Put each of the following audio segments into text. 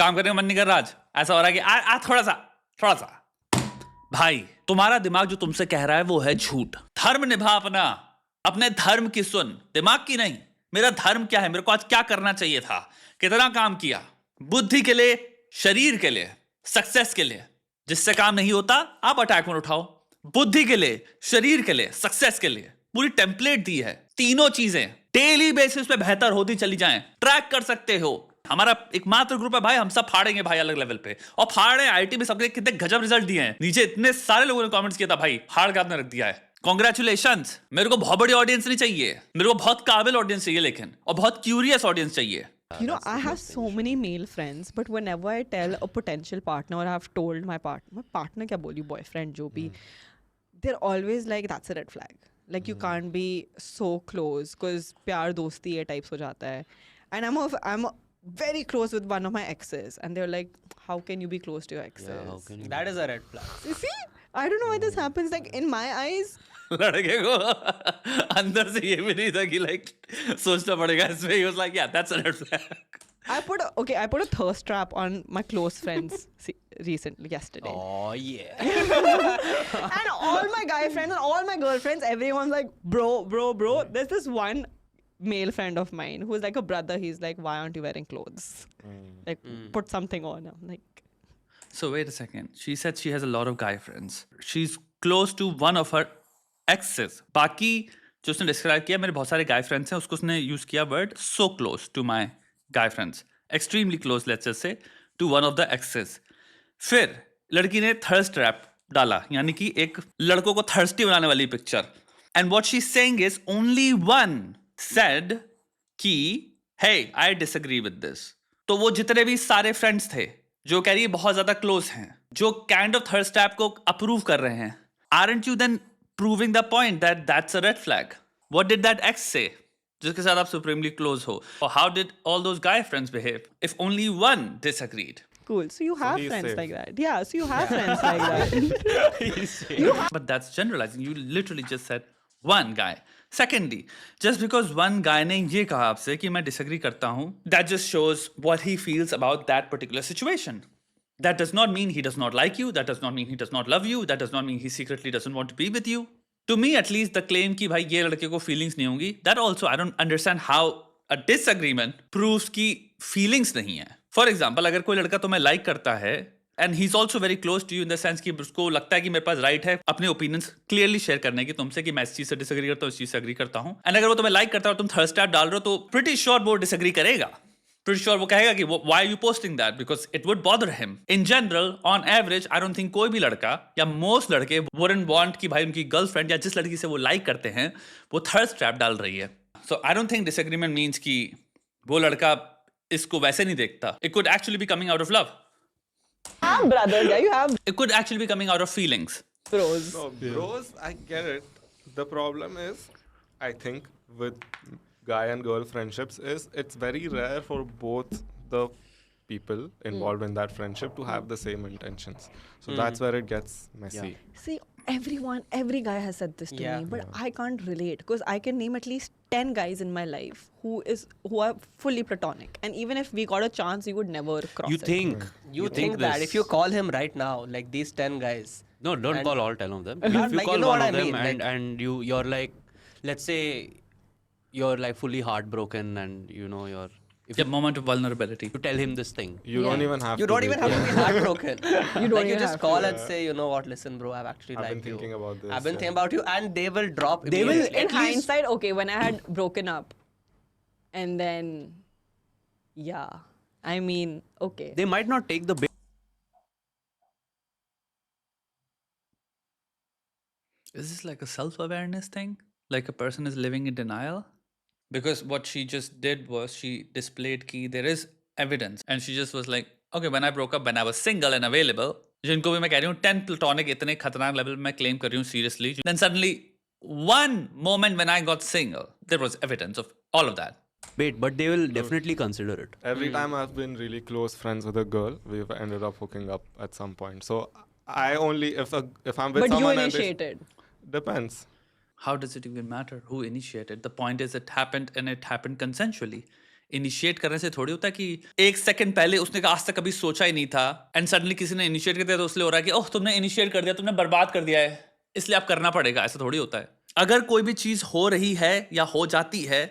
काम करने का मन नहीं कर रहा आज, ऐसा हो रहा है कि आ थोड़ा सा भाई, तुम्हारा दिमाग जो तुमसे कह रहा है वो है झूठ। धर्म निभा अपना, अपने धर्म की सुन, दिमाग की नहीं। मेरा धर्म क्या है, मेरे को आज क्या करना चाहिए था, कितना काम किया, बुद्धि के लिए, शरीर के लिए, सक्सेस के लिए। जिससे काम नहीं होता आप अटैक में उठाओ। बुद्धि के लिए, शरीर के लिए, सक्सेस के लिए पूरी टेम्पलेट दी है। तीनों चीजें डेली बेसिस पे बेहतर होती चली जाएं, ट्रैक कर सकते हो। हमारा एकमात्र ग्रुप है भाई, हम सब फाड़ेंगे भाई अलग लेवल पे, और फाड़ रहे आईटी में सबके कितने गजब रिजल्ट दिए हैं। नीचे इतने सारे लोगों ने कमेंट्स किया था भाई, फाड़ के आपने रख दिया है, कॉन्ग्रेचुलेशंस। मेरे को बहुत बड़ी ऑडियंस नहीं चाहिए, मेरे को बहुत काबिल ऑडियंस चाहिए, लेकिन और बहुत क्यूरियस ऑडियंस चाहिए। You know, I have so many male friends, but whenever I tell a potential partner or I have told my partner kya boli, boyfriend jo bhi, they're always like, that's a red flag. Like you can't be so close because pyar dosti hai types ho jata hai. And I'm very close with one of my exes, and they're like, how can you be close to your exes? Yeah, how can you? That is a red flag. You see, I don't know why this happens. Like in my eyes, लड़के को अंदर से ये भी नहीं था कि like सोचना पड़ेगा इसमें। He was like, yeah, that's a red flag. I put a thirst trap on my close friends yesterday. Oh yeah. And all my guy friends and all my girlfriends, everyone's like, bro. There's this one male friend of mine who's like a brother. He's like, why aren't you wearing clothes? Like, put something on. I'm like, So wait a second. She said she has a lot of guy friends. She's close to one of her exes. बाकी जो उसने describe किया, मेरे बहुत सारे guy friends हैं, उसको उसने यूज किया word so close to my guy friends, extremely close, let's just say, to one of the exes. फिर लड़की ने थर्स्ट ट्रैप डाला, यानी कि एक लड़कों को थर्स्टी बनाने वाली picture. And what she saying is only one said कि हे आई डिसएग्री विद दिस। तो वो जितने भी सारे फ्रेंड्स थे जो कह रही है बहुत ज्यादा क्लोज हैं, जो काइंड ऑफ थर्स्ट ट्रैप को अप्रूव कर रहे हैं, aren't you then proving the point that that's a red flag? What did that ex say जिसके साथ आप supremely close हो? Or how did all those guy friends behave if only one disagreed? cool. So you have he's friends safe. like that. Yeah, so you have friends like that. But that's generalizing. You literally just said one guy. Secondly, just because one guy ने ये कहा आपसे कि मैं disagree करता हूँ, that just shows what he feels about that particular situation. That does not mean he does not like you. That does not mean he does not love you. That does not mean he secretly doesn't want to be with you. To me, at least, the claim कि भाई ये लड़के को feelings नहीं होंगी, that also I don't understand how a disagreement proves कि feelings नहीं है. For example, अगर कोई लड़का तुम्हें like करता है and he's also very close to you in the sense कि उसको लगता है कि मेरे पास right है अपने opinions clearly share करने की तुमसे, कि मैं इस चीज से disagree करता हूँ, इस चीज से agree करता हूँ, and अगर वो तुम्हें like करता है और तुम thirst trap डाल रहे हो, तो pretty sure वो disagree करेगा. Pretty sure वो कहेगा कि why are you posting that, because it would bother him. In general, on average, I don't think कोई भी लड़का या most लड़के wouldn't want कि भाई उनकी गर्लफ्रेंड या जिस लड़की से वो like करते हैं वो thirst trap डाल रही है. So I don't think disagreement means कि वो लड़का इसको वैसे नहीं देखता. It could actually be coming out of love. have brothers, yeah, you have It could actually be coming out of feelings. bros. No, bros, I get it. The problem is, I think, with guy and girl friendships is it's very rare for both the people involved in that friendship to have the same intentions. So that's where it gets messy. See, every guy has said this to Yeah. me, but I can't relate because I can name at least 10 guys in my life who are fully platonic, and even if we got a chance, we would never cross You it. think? You think that this- if you call him right now, like these 10 guys. No, don't and- call all 10 of them. Not If you like, you call know one what of I them mean, and you're like, let's say you're like fully heartbroken and you know you're if Yeah, moment of vulnerability. you tell him this thing. You don't even have You to don't be even have to be heartbroken. You don't like you even just have call to. and say, you know what, listen, bro, I've actually I've been liked you. thinking about this, I've been yeah. thinking about you, and they will drop. They will immediately. In at least- hindsight, okay, when I had broken up, and then, yeah, I mean, okay. They might not take the bait. Is this like a self-awareness thing? Like a person is living in denial? Because what she just did was she displayed कि there is evidence, and she just was like, okay, when I broke up, when I was single and available, जिनको भी मैं कह रही हूँ 10 platonic इतने खतरनाक level में claim कर रही हूँ seriously, then suddenly one moment when I got single, there was evidence of all of that. Bait, but they will definitely consider it. Every time I've been really close friends with a girl, we've ended up hooking up at some point. So I only if I'm with But you someone and initiated. depends. How does it even matter who initiated? The point is it happened, and it happened consensually. Initiate करने से थोड़ी होता है कि एक second पहले उसने आज तक कभी सोचा ही नहीं था एंड सडनली किसी ने इनिशिएट कर दिया तो उसलिए हो रहा है कि ओह तुमने इनिशिएट कर दिया, तुमने बर्बाद कर दिया है, इसलिए आप करना पड़ेगा। ऐसा थोड़ी होता है। अगर कोई भी चीज हो रही है या हो जाती है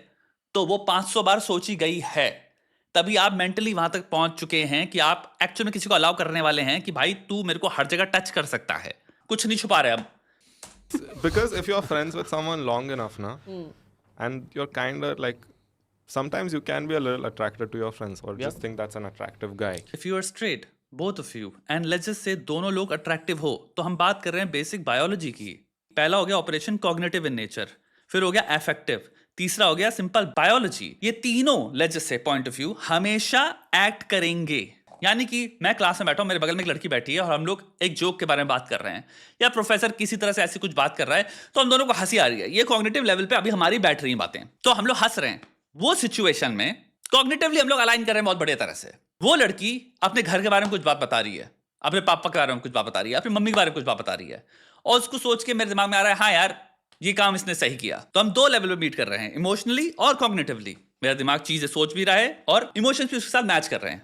तो वो 500 बार सोची गई है, तभी आप मेंटली वहां तक पहुंच चुके हैं कि आप एक्चुअल में किसी को अलाउ करने वाले हैं कि भाई तू मेरे को हर जगह टच कर सकता है, कुछ नहीं छुपा रहे अब। Because if you're friends with someone long enough now, and you're kind of like, sometimes you can be a little attracted to your friends or just think that's an attractive guy. If you are straight, both of you, and let's just say दोनों लोग attractive हो, तो हम बात कर रहे हैं basic biology की। पहला हो गया ऑपरेशन कॉग्निटिव इन नेचर, फिर हो गया अफेक्टिव, तीसरा हो गया सिंपल बायोलॉजी। ये तीनों let's just say point of view हमेशा एक्ट करेंगे। यानी कि मैं क्लास में बैठा हूं, मेरे बगल में एक लड़की बैठी है और हम लोग एक जोक के बारे में बात कर रहे हैं, या प्रोफेसर किसी तरह से ऐसी कुछ बात कर रहा है तो हम दोनों को हंसी आ रही है। ये कॉग्निटिव लेवल पे अभी हमारी बैठ रही बातें, तो हम लोग हंस रहे हैं। वो सिचुएशन में कॉग्निटिवली हम लोग अलाइन कर रहे हैं बहुत बढ़िया तरह से। वो लड़की अपने घर के बारे में कुछ बात बता रही है, अपने पापा के बारे में कुछ बात बता रही है, अपनी मम्मी के बारे में कुछ बात बता रही है, और उसको सोच के मेरे दिमाग में आ रहा है हाँ यार ये काम इसने सही किया। तो हम दो लेवल पे मीट कर रहे हैं, इमोशनली और कॉग्निटिवली। मेरा दिमाग चीजें सोच भी रहा है और इमोशंस भी उसके साथ मैच कर रहे हैं।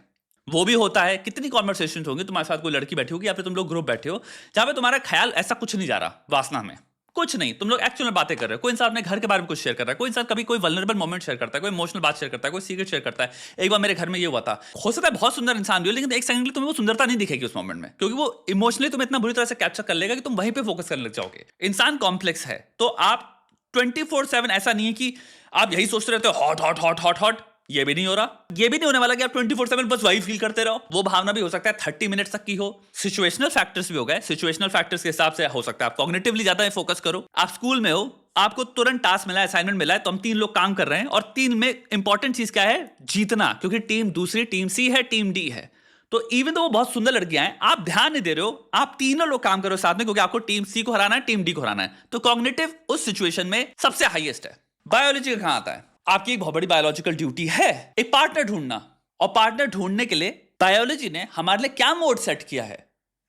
वो भी होता है। कितनी कॉन्वर्सेशंस होंगी, तुम्हारे साथ कोई लड़की बैठी होगी या फिर तुम लोग ग्रुप बैठे हो जहां पे तुम्हारा ख्याल ऐसा कुछ नहीं जा रहा, वासना में कुछ नहीं, तुम लोग एक्चुअल में बातें कर रहे हो। कोई इंसान अपने घर के बारे में कुछ शेयर कर रहा है, कोई इंसान कभी कोई वल्नरेबल मोमेंट शेयर करता है, कोई इमोशनल बात शेयर करता है, कोई सीक्रेट शेयर करता है। एक बार मेरे घर में ये हुआ था, हो सकता है बहुत सुंदर इंसान भी हो, लेकिन एक सेकंड के लिए तुम्हें वो सुंदरता नहीं दिखेगी उस मोमेंट में, क्योंकि वो इमोशनली तुम्हें इतना बुरी तरह से कैप्चर कर लेगा कि तुम वहीं पे फोकस करने लग जाओगे। इंसान कॉम्प्लेक्स है, तो आप 24/7 ऐसा नहीं है कि आप यही सोचते रहते हो hot hot hot hot hot. ये भी नहीं हो रहा, ये भी नहीं होने वाला कि आप 24/7 बस वही फील करते रहो। वो भावना भी हो सकता है 30 मिनट्स तक की हो। सिचुएशनल फैक्टर्स भी हो गए, सिचुएशनल फैक्टर्स के हिसाब से हो सकता है आप कॉग्निटिवली ज्यादा फोकस करो। आप स्कूल में हो, आपको तुरंत टास्क मिला है, असाइनमेंट मिला है, तो हम 3 लोग काम कर रहे हैं और 3 में इंपॉर्टेंट चीज क्या है? जीतना, क्योंकि टीम दूसरी टीम सी है, टीम डी है। तो इवन तो वो बहुत सुंदर लड़कियां हैं, आप ध्यान नहीं दे रहे हो, आप तीनों लोग काम करो साथ में, क्योंकि आपको टीम सी को हराना है, टीम डी को हराना है। तो कॉग्निटिव उस सिचुएशन में सबसे हाईएस्ट है। बायोलॉजी का कहां आता है? आपकी एक बहुत बड़ी बायोलॉजिकल ड्यूटी है एक पार्टनर ढूंढना, और पार्टनर ढूंढने के लिए बायोलॉजी ने हमारे लिए क्या मोड सेट किया है?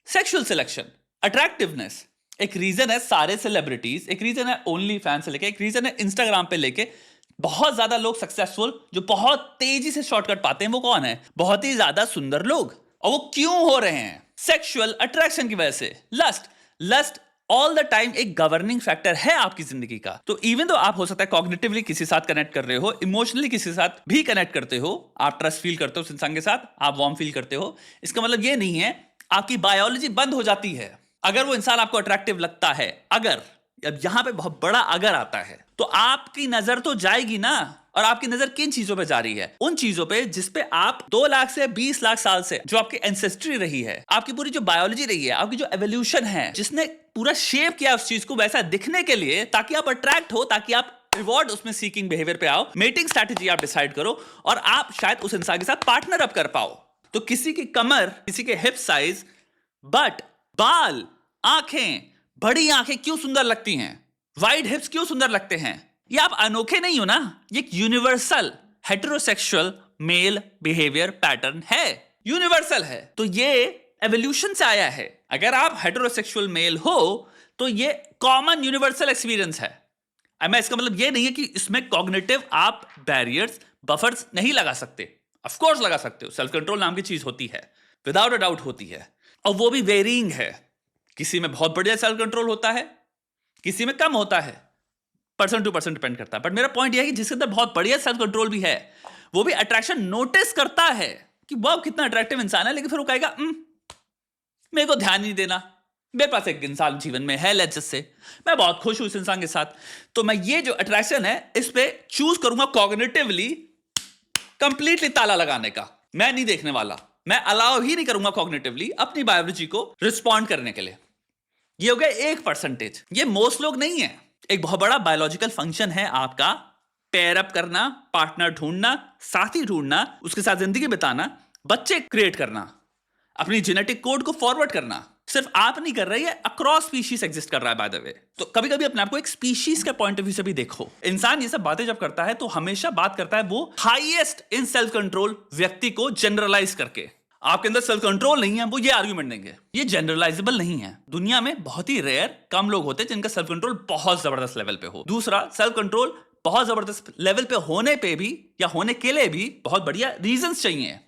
Sexual selection, attractiveness. एक रीजन है सारे सेलिब्रिटीज, एक रीजन है ओनली फैन से लेके, एक रीजन है इंस्टाग्राम पे लेके बहुत ज्यादा लोग सक्सेसफुल जो बहुत तेजी से शॉर्टकट पाते हैं। वो कौन है? बहुत ही ज्यादा सुंदर लोग। और वो क्यों हो रहे हैं? सेक्सुअल अट्रैक्शन की वजह से। लस्ट ऑल द टाइम एक गवर्निंग फैक्टर है आपकी जिंदगी का। तो इवन तो आप हो सकता है कॉग्निटिवली किसी साथ कनेक्ट कर रहे हो, इमोशनली किसी साथ भी कनेक्ट करते हो, आप ट्रस्ट फील करते हो उस इंसान के साथ, आप वार्म फील करते हो, इसका मतलब ये नहीं है आपकी बायोलॉजी बंद हो जाती है अगर वो इंसान आपको अट्रैक्टिव लगता है। अगर, अब यहां पे बहुत बड़ा अगर आता है, तो आपकी नजर तो जाएगी ना। और आपकी नजर किन चीजों पे जा रही है? उन चीजों पे जिसपे आप 2 लाख से 20 लाख साल से जो आपकी एंसेस्ट्री रही है, आपकी पूरी जो बायोलॉजी रही है, आपकी जो एवोल्यूशन है, जिसने पूरा शेप किया उस चीज को वैसा दिखने के लिए, ताकि आप अट्रैक्ट हो, ताकि आप रिवॉर्ड उसमें सीकिंग बिहेवियर पे आओ, मेटिंग स्ट्रैटेजी आप डिसाइड करो और आप शायद उस इंसान के साथ पार्टनर अप कर पाओ। तो किसी की कमर, किसी के हिप साइज, बट, बाल, आंखें, बड़ी आंखें क्यों सुंदर लगती हैं? वाइड हिप्स क्यों सुंदर लगते हैं? ये आप अनोखे नहीं हो ना, ये एक universal heterosexual male behaviour pattern है, यूनिवर्सल है। तो ये एवोल्यूशन से आया है। अगर आप हेटेरोसेक्सुअल मेल हो तो ये कॉमन यूनिवर्सल एक्सपीरियंस है। मैं इसका मतलब ये नहीं है कि इसमें कॉग्निटिव आप बैरियर्स, बफर्स नहीं लगा सकते। ऑफ कोर्स लगा सकते हो, सेल्फ कंट्रोल नाम की चीज होती है, विदाउट अ डाउट होती है, और वो भी वेरिंग है। किसी में बहुत बढ़िया सेल्फ कंट्रोल होता है, किसी में कम होता है, पर्सन टू पर्सन डिपेंड करता है। बट मेरा पॉइंट यह है कि जिसके अंदर बहुत बढ़िया सेल्फ कंट्रोल भी है, वो भी अट्रैक्शन नोटिस करता है कि वाह कितना अट्रैक्टिव इंसान है, लेकिन फिर वो कहेगा मेरे को ध्यान नहीं देना, मेरे पास एक इंसान जीवन में है, लेट्स जस्ट से मैं बहुत खुश हूं इस इंसान के साथ, तो मैं ये जो अट्रैक्शन है इस पे चूज करूंगा कॉग्निटिवली कंप्लीटली ताला लगाने का। मैं नहीं देखने वाला, मैं अलाउ ही नहीं करूंगा कॉग्निटिवली अपनी बायोलॉजी को रिस्पॉन्ड करने के लिए। ये हो गया 1%। ये मोस्ट लोग नहीं है। एक बहुत बड़ा बायोलॉजिकल फंक्शन है आपका पेयर अप करना, पार्टनर ढूंढना, साथी ढूंढना, उसके साथ जिंदगी बिताना, बच्चे क्रिएट करना, अपनी जेनेटिक कोड को फॉरवर्ड करना। सिर्फ आप नहीं कर रहे, अक्रॉस स्पीशीज एग्जिस्ट कर रहा है बाय द वे। तो कभी कभी अपने आप को एक स्पीशीज के पॉइंट ऑफ व्यू से भी देखो। इंसान ये सब बातें जब करता है तो हमेशा बात करता है वो हाईएस्ट इन सेल्फ कंट्रोल व्यक्ति को जनरलाइज करके। आपके अंदर सेल्फ कंट्रोल नहीं है, वो ये आर्ग्यूमेंट देंगे, ये जनरलाइजेबल नहीं है। दुनिया में बहुत ही रेयर कम लोग होते हैं जिनका सेल्फ कंट्रोल बहुत जबरदस्त लेवल पे हो। दूसरा, सेल्फ कंट्रोल बहुत जबरदस्त लेवल पे होने पे भी या होने के लिए भी बहुत बढ़िया रीजंस चाहिए।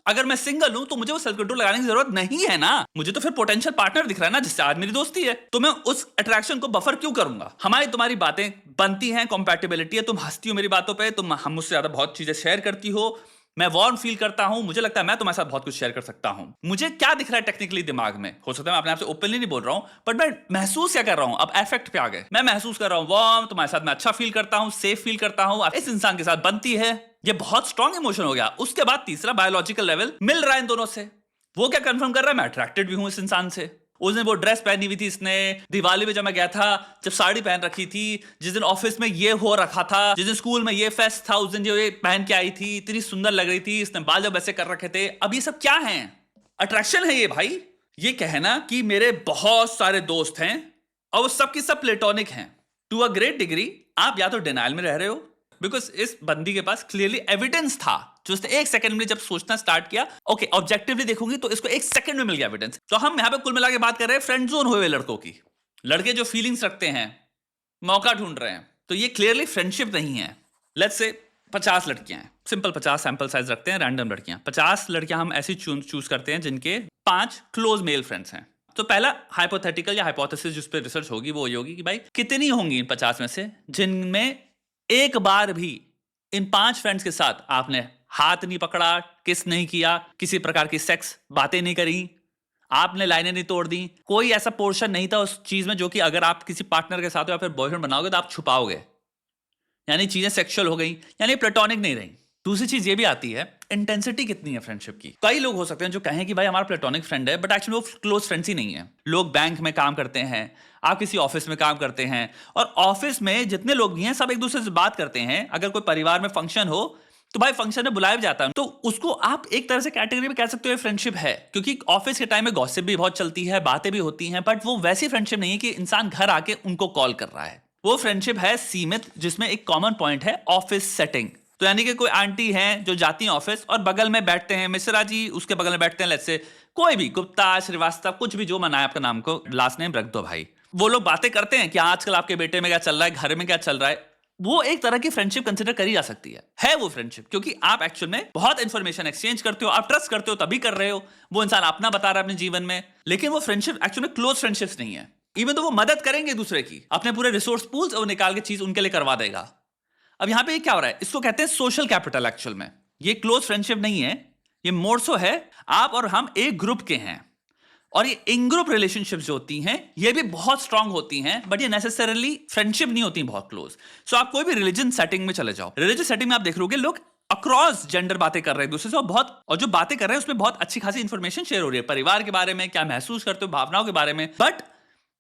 अगर मैं सिंगल हूं तो मुझे वो सेल्फ कंट्रोल लगाने की जरूरत नहीं है ना, मुझे तो फिर पोटेंशियल पार्टनर दिख रहा है ना जिससे आज मेरी दोस्ती है, तो मैं उस अट्रैक्शन को बफर क्यों करूंगा? हमारी तुम्हारी बातें बनती हैं, कंपैटिबिलिटी है, तुम हंसती हो मेरी बातों पे, तुम हम मुझसे ज्यादा बहुत चीजें शेयर करती हो, मैं वार्म फील करता हूं, मुझे लगता है मैं तुम्हारे साथ बहुत कुछ शेयर कर सकता हूं। मुझे क्या दिख रहा है टेक्निकली दिमाग में, हो सकता है मैं अपने आप से ओपनली नहीं बोल रहा हूं, बट मैं महसूस क्या कर रहा हूं, अब अफेक्ट पे आ गए, मैं महसूस कर रहा हूं वार्म, तुम्हारे साथ मैं अच्छा फील करता हूं, सेफ फील करता हूं, इस इंसान के साथ बनती है, ये बहुत स्ट्रॉन्ग इमोशन हो गया। उसके बाद तीसरा बायोलॉजिकल लेवल मिल रहा है इन दोनों से, वो क्या कंफर्म कर रहा है, मैं अट्रैक्टेड भी हूं इस इंसान से। उसने वो ड्रेस पहनी हुई थी, इसने दिवाली में जब मैं गया था जब साड़ी पहन रखी थी, जिस दिन ऑफिस में ये हो रखा था, जिस दिन स्कूल में ये फेस्ट था, उस दिन जो ये पहन के आई थी इतनी सुंदर लग रही थी, इसने बाल जब ऐसे कर रखे थे। अब ये सब क्या है? अट्रैक्शन है ये भाई। ये कहना कि मेरे बहुत सारे दोस्त हैं और वो सब की सब प्लेटोनिक हैं, टू अ ग्रेट डिग्री आप या तो डिनाइल में रह रहे हो, बिकॉज इस बंदी के पास क्लियरली एविडेंस था, जो उसने एक सेकंड में जब सोचना स्टार्ट किया, ओके ऑब्जेक्टिवली देखूंगी तो इसको एक सेकंड में मिल गया एविडेंस। तो हम यहाँ पे कुल मिला के बात कर रहे हैं फ्रेंड जोन हुए हुए लड़कों की, लड़के जो फीलिंग्स रखते हैं, मौका ढूंढ रहे हैं, तो ये क्लियरली फ्रेंडशिप नहीं है। लेट्स से 50 लड़कियां हैं, सिंपल 50 सैंपल साइज रखते हैं, रैंडम लड़कियां, 50 लड़कियां हम ऐसी चूज करते हैं जिनके 5 क्लोज मेल फ्रेंड्स हैं। तो पहला हाइपोथेटिकल या हाइपोथेसिस जिस पे रिसर्च होगी वो ये होगी कि भाई कितनी होंगी इन 50 में से जिनमें एक बार भी इन 5 फ्रेंड्स के साथ आपने हाथ नहीं पकड़ा, किस नहीं किया, किसी प्रकार की सेक्स बातें नहीं करी, आपने लाइनें नहीं तोड़ दी, कोई ऐसा पोर्शन नहीं था उस चीज में जो कि अगर आप किसी पार्टनर के साथ हो या फिर बॉयफ्रेंड बनाओगे तो आप छुपाओगे, यानी चीजें सेक्सुअल हो गई, यानी प्लेटोनिक नहीं रही। दूसरी चीज ये भी आती है इंटेंसिटी कितनी है फ्रेंडशिप की। कई लोग हो सकते हैं जो कहें कि भाई हमारा प्लेटोनिक फ्रेंड है, बट एक्चुअली वो क्लोज फ्रेंड्स ही नहीं है। लोग बैंक में काम करते हैं, आप किसी ऑफिस में काम करते हैं, और ऑफिस में जितने लोग भी हैं सब एक दूसरे से बात करते हैं। अगर कोई परिवार में फंक्शन हो तो भाई फंक्शन में बुलाया भी जाता है, तो उसको आप एक तरह से कैटेगरी में कह सकते हो फ्रेंडशिप है, क्योंकि ऑफिस के टाइम में गॉसिप भी बहुत चलती है, बातें भी होती हैं, बट वो वैसी फ्रेंडशिप नहीं है कि इंसान घर आके उनको कॉल कर रहा है। वो फ्रेंडशिप है सीमित, जिसमें एक कॉमन पॉइंट है ऑफिस सेटिंग। तो यानी कि कोई आंटी हैं जो जाती हैं ऑफिस और बगल में बैठते हैं मिश्रा जी, उसके बगल में बैठते हैं लेट्स से कोई भी गुप्ता, श्रीवास्तव, कुछ भी जो मनाए आपका नाम को लास्ट नेम रख दो भाई। वो लोग बातें करते हैं कि आजकल आपके बेटे में क्या चल रहा है, घर में क्या चल रहा है। वो एक तरह की फ्रेंडशिप कंसिडर करी जा सकती है वो फ्रेंडशिप, क्योंकि आप एक्चुअल में बहुत इंफॉर्मेशन एक्सचेंज करते हो, आप ट्रस्ट करते हो तभी कर रहे हो। वो इंसान अपना बता रहा है अपने जीवन में, लेकिन वो फ्रेंडशिप एक्चुअल में क्लोज फ्रेंडशिप्स नहीं है। इवन तो वो मदद करेंगे दूसरे की, अपने पूरे रिसोर्स पूल्स और निकाल के चीज उनके लिए करवा देगा। अब यहां पे क्या हो रहा है, इसको कहते हैं सोशल कैपिटल। एक्चुअल में ये क्लोज फ्रेंडशिप नहीं है, ये मोर सो है आप और हम एक ग्रुप के हैं, और ये इन ग्रुप रिलेशनशिप्स जो होती हैं ये भी बहुत स्ट्रांग होती हैं, बट ये नेसेसरली फ्रेंडशिप नहीं होती बहुत क्लोज। सो आप कोई भी रिलीजन सेटिंग में चले जाओ, रिलीजियस सेटिंग में आप देख लोगे लोग अक्रॉस जेंडर बातें कर रहे हैं एक दूसरे से, और जो बातें कर रहे हैं उसमें बहुत अच्छी खासी इंफॉर्मेशन शेयर हो रही है, परिवार के बारे में, क्या महसूस करते हो, भावनाओं के बारे में, बट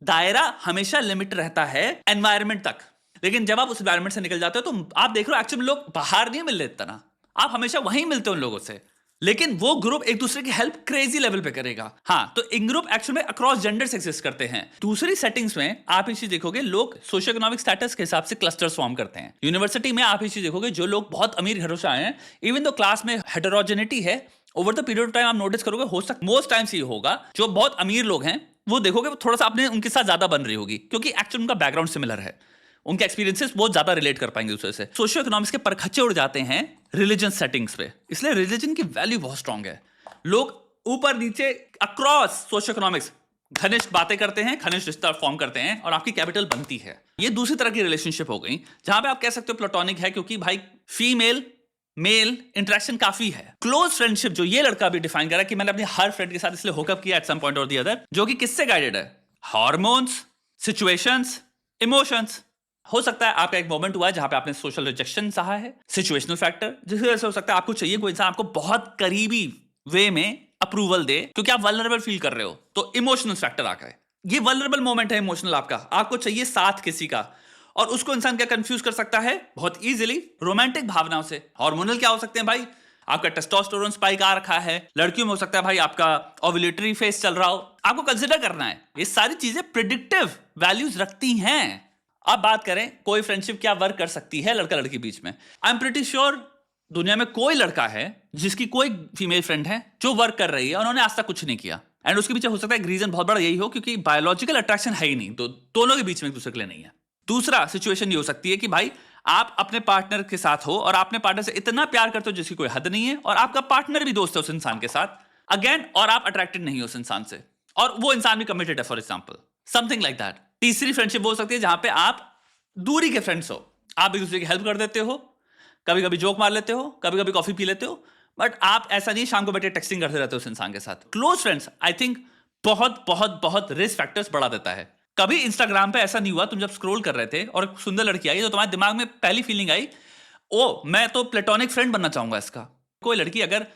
दायरा हमेशा लिमिट रहता है एनवायरमेंट तक। लेकिन जब आप उस एनवायरमेंट से निकल जाते हो तो आप देख रहे हो एक्चुअली लोग बाहर नहीं मिल लेते ना, आप हमेशा वहीं मिलते हो उन लोगों से, लेकिन वो ग्रुप एक दूसरे की हेल्प क्रेजी लेवल पे करेगा। हाँ, तो इन ग्रुप एक्चुअल में अक्रॉस जेंडर्स एग्जिस्ट करते हैं। दूसरी सेटिंग्स में आप ये चीज देखोगे लोग सोशियो इकोनॉमिक स्टेटस के हिसाब से क्लस्टर्स फॉर्म करते हैं। यूनिवर्सिटी में आप ये चीज देखोगे जो लोग बहुत अमीर घरों से आए हैं, इवन दो क्लास में हेटेरोजेनिटी है, over the period of time आप नोटिस करोगे, हो सकता मोस्ट टाइम्स ये होगा जो बहुत अमीर लोग हैं वो देखोगे वो थोड़ा सा अपने उनके साथ ज्यादा बन रही होगी, क्योंकि एक्चुअली उनका बैकग्राउंड सिमिलर है, उनके एक्सपीरियंसेस बहुत ज्यादा रिलेट कर पाएंगे दूसरे से। सोशियो इकोनॉमिक्स के परखच्चे उड़ जाते हैं रिलीजन सेटिंग्स पे, इसलिए रिलीजन की वैल्यू बहुत स्ट्रांग है। लोग ऊपर नीचे अक्रॉस सोशियो इकोनॉमिक्स घनिष्ठ बातें करते हैं, घनिष्ठ रिश्ता फॉर्म करते हैं, और आपकी कैपिटल बनती है। ये दूसरी तरह की रिलेशनशिप हो गई जहां पे आप कह सकते हो प्लेटोनिक है, क्योंकि भाई फीमेल मेल इंटरेक्शन काफी है। क्लोज फ्रेंडशिप जो ये लड़का भी डिफाइन करा कि मैंने अपने हर फ्रेंड के साथ इसलिए होकअप किया एट सम पॉइंट और द अदर, जो कि किससे गाइडेड है, हार्मोन्स, सिचुएशंस, इमोशंस। हो सकता है आपका एक मोमेंट हुआ है जहां पे आपने सोशल रिजेक्शन सहा है, सिचुएशनल फैक्टर, जिसकी वजह से हो सकता है आपको चाहिए कोई इंसान आपको बहुत करीबी वे में अप्रूवल दे, क्योंकि आप वल्नरेबल फील कर रहे हो, तो इमोशनल फैक्टर आ गए। ये वल्नरेबल मोमेंट है इमोशनल आपका, आपको चाहिए साथ किसी का, और उसको इंसान क्या कंफ्यूज कर सकता है बहुत इजीली रोमांटिक भावनाओं से। हार्मोनल क्या हो सकते हैं भाई, आपका टेस्टोस्टेरोन स्पाइक आ रखा है, लड़कियों में हो सकता है भाई आपका ओव्यूलेटरी फेज चल रहा हो, आपको कंसिडर करना है। ये सारी चीजें प्रिडिक्टिव वैल्यूज रखती हैं। अब बात करें कोई फ्रेंडशिप क्या वर्क कर सकती है लड़का लड़की बीच में, आई एम प्रीटी श्योर दुनिया में कोई लड़का है जिसकी कोई फीमेल फ्रेंड है जो वर्क कर रही है, उन्होंने आज तक कुछ नहीं किया, एंड उसके पीछे हो सकता है रीजन बहुत बड़ा यही हो क्योंकि बायोलॉजिकल अट्रैक्शन है ही नहीं, तो दोनों के बीच में एक दूसरे के लिए नहीं है। दूसरा सिचुएशन ये हो सकती है कि भाई आप अपने पार्टनर के साथ हो और आपने पार्टनर से इतना प्यार करते हो जिसकी कोई हद नहीं है, और आपका पार्टनर भी दोस्त है उस इंसान के साथ अगेन, और आप अट्रैक्टेड नहीं हो उस इंसान से, और वो इंसान भी कमिटेड है for example, something like that. तीसरी फ्रेंडशिप हो सकती है जहां पे आप दूरी के फ्रेंड्स हो, आप एक दूसरे की हेल्प कर देते हो, कभी कभी जोक मार लेते हो, कभी कभी कॉफी पी लेते हो, बट आप ऐसा नहीं शाम को बैठे टेक्सटिंग करते रहते हो उस इंसान के साथ। क्लोज फ्रेंड्स आई थिंक बहुत बहुत बहुत रिस्क फैक्टर्स बढ़ा देता है। कभी इंस्टाग्राम पे ऐसा नहीं हुआ, तुम जब स्क्रॉल कर रहे थे और एक सुंदर लड़की आई तो तुम्हारे दिमाग में पहली फीलिंग आई, ओ मैं तो प्लेटोनिक फ्रेंड बनना चाहूंगा इसका। कोई लड़की अगर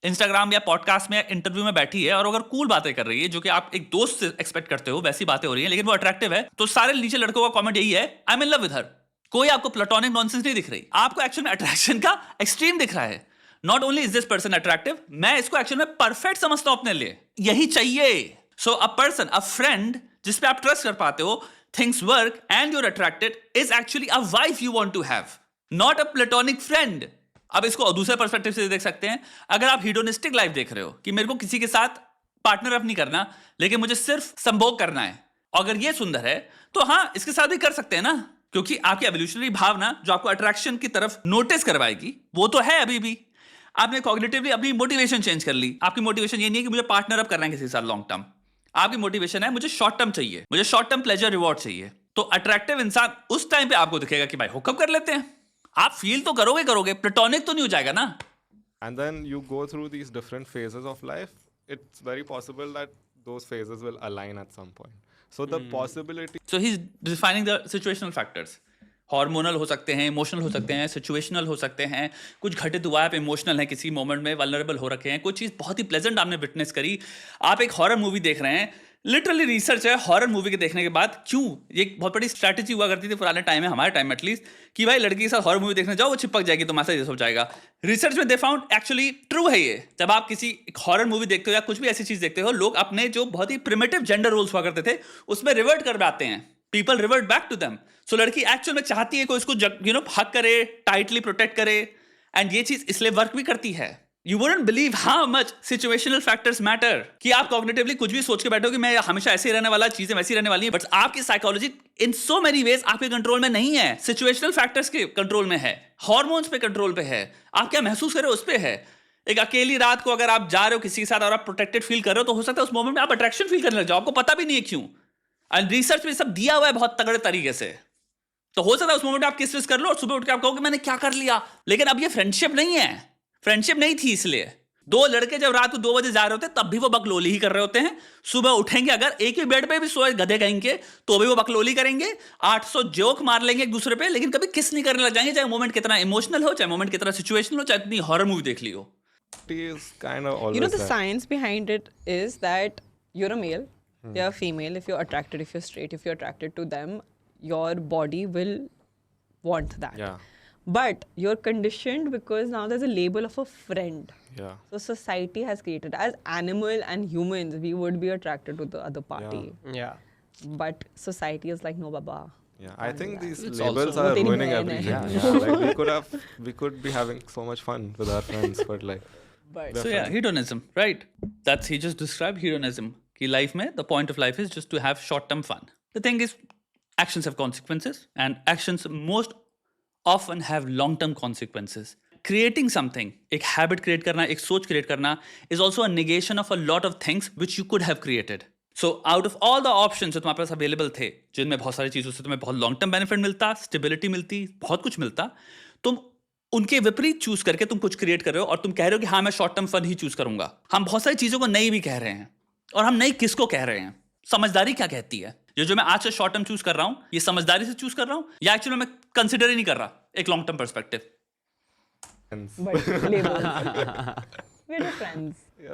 इंस्टाग्राम या पॉडकास्ट में या इंटरव्यू में बैठी है और अगर कूल बातें कर रही है जो कि आप एक दोस्त से एक्सपेक्ट करते हो, वैसी बातें हो रही है, लेकिन वो अट्रैक्टिव है, तो सारे नीचे लड़कों का कमेंट यही है, I am in love with her. कोई आपको प्लेटोनिक नॉनसेंस नहीं दिख रही, आपको एक्चुअल में अट्रैक्शन का एक्सट्रीम दिख रहा है। Not only is this person attractive, मैं इसको एक्चुअल में परफेक्ट समझता हूं अपने लिए, यही चाहिए। सो अ पर्सन, अ फ्रेंड जिस पे आप ट्रस्ट कर पाते हो, things work and you're attracted, is actually a wife you want to have, not a platonic friend. अब इसको दूसरे पर्सपेक्टिव से देख सकते हैं, अगर आप हीडोनिस्टिक लाइफ देख रहे हो कि मेरे को किसी के साथ पार्टनर अप नहीं करना, लेकिन मुझे सिर्फ संभोग करना है, अगर ये सुंदर है तो हाँ इसके साथ भी कर सकते हैं ना, क्योंकि आपकी एवोल्यूशनरी भावना जो आपको अट्रैक्शन की तरफ नोटिस करवाएगी वो तो है अभी भी। आपने कॉग्निटिवली अपनी मोटिवेशन चेंज कर ली, आपकी मोटिवेशन ये नहीं है कि मुझे पार्टनर अप करना है किसी के साथ लॉन्ग टर्म, आपकी मोटिवेशन है मुझे शॉर्ट टर्म चाहिए, मुझे शॉर्ट टर्म प्लेजर रिवॉर्ड चाहिए। तो अट्रैक्टिव इंसान उस टाइम पे आपको दिखेगा कि भाई हुकअप कर लेते हैं, आप फील तो करोगे, प्लेटोनिक तो नहीं हो जाएगा ना। And then you go through these different phases of life. It's very possible that those phases will align at some point. So the possibility. So he's defining the situational factors. Hormonal हो सकते हैं, emotional हो सकते हैं, situational हो सकते हैं, कुछ घटित हुआ है आप इमोशनल हैं, किसी मोमेंट में वल्नरेबल हो रखे हैं, कोई चीज़ बहुत ही प्लेजेंट आपने विटनेस करी, आप एक हॉरर मूवी देख रहे हैं, लिटरली रिसर्च है हॉरर मूवी के देखने के बाद क्यों, ये एक बहुत बड़ी स्ट्रैटेजी हुआ करती थी पुराने टाइम में, हमारे टाइम में एटलीस्ट, कि भाई लड़की के साथ हॉरर मूवी देखने जाओ वो चिपक जाएगी तुम्हारे साथ, ये सब जाएगा। रिसर्च में दे फाउंड एक्चुअली ट्रू है ये, जब आप किसी हॉरर मूवी देखते हो या कुछ भी ऐसी चीज देखते हो, लोग अपने जो बहुत ही प्रिमिटिव जेंडर रोल्स हुआ करते थे उसमें रिवर्ट कर जाते हैं, people revert back to them. So लड़की एक्चुअल में चाहती है कोई इसको हक करे, टाइटली प्रोटेक्ट करे, एंड ये चीज इसलिए वर्क भी करती है। You wouldn't believe how much situational factors matter. कि आप cognitively कुछ भी सोच के बैठो कि मैं हमेशा ऐसे ही रहने वाला, चीजें वैसी रहने वाली हैं, बट आपकी psychology in so many ways आपके कंट्रोल में नहीं है, सिचुएशनल फैक्टर्स के कंट्रोल में है, हार्मोन्स पे कंट्रोल पे है, आप क्या महसूस कर रहे हो उस पे है। एक अकेली रात को अगर आप जा रहे हो किसी के साथ और आप प्रोटेक्टेड फील कर रहे हो तो हो सकता है उस मोमेंट में आप अट्रैक्शन फील करने लग जाओ, आपको पता भी नहीं है क्यों, एंड रिसर्च में सब दिया हुआ है बहुत तगड़े तरीके से। तो हो सकता है उस मोमेंट में आप किस कर लो और सुबह उठ के आप कहो कि मैंने क्या कर लिया, लेकिन अब ये फ्रेंडशिप नहीं है, फ्रेंडशिप नहीं थी। इसलिए दो लड़के जब रात को 2 बजे जा रहे होते हैं तब भी वो बकलोली ही कर रहे होते हैं, सुबह उठेंगे अगर एक ही बेड पे भी सोए गधे कहेंगे तो भी वो बकलोली करेंगे, 800 जोक मार लेंगे एक दूसरे पे, लेकिन कभी किस नहीं करने लग जाएंगे, चाहे मोमेंट कितना इमोशनल हो, चाहे मोमेंट कितना सिचुएशनल हो, चाहे इतनी हॉरर मूवी देख ली हो। Is kind of always You know, the there. science behind it is that you're a male, you're a female. If you're attracted, if you're straight, if you're attracted to them, your body will want that. Yeah. But you're conditioned because now there's a label of a friend. Yeah. So society has created, as animal and humans, we would be attracted to the other party. Yeah. But society is like, no, baba. Yeah, I think these It's labels also- are Very ruining bad, everything. yeah. Like we could be having so much fun with our friends, but like. But So yeah, hedonism, right? That's, he just described hedonism. कि life में the point of life is just to have short-term fun. The thing is, actions have consequences, and actions most often have long-term consequences. Creating something, एक habit create करना, एक सोच create करना, is also a negation of a lot of things which you could have created. So out of all the options जो तुम्हारे पास available थे, जिनमें बहुत सारी चीज़ों से तुम्हें बहुत long-term benefit मिलता, stability मिलती, बहुत कुछ मिलता, तुम उनके विपरीत चूज करके तुम कुछ क्रिएट कर रहे हो और तुम कह रहे हो कि हाँ मैं शॉर्ट टर्म फन ही चूज करूंगा। हम बहुत सारी चीजों को नहीं भी कह रहे हैं, और हम नहीं किसको कह रहे हैं। समझदारी क्या कहती है, ये जो मैं आज से शॉर्ट टर्म चूज कर रहा हूं, ये समझदारी से चूज कर रहा हूं या एक्चुअली मैं कंसिडर ही नहीं कर रहा एक long term perspective. Friends. but labels. We're just friends. Yeah.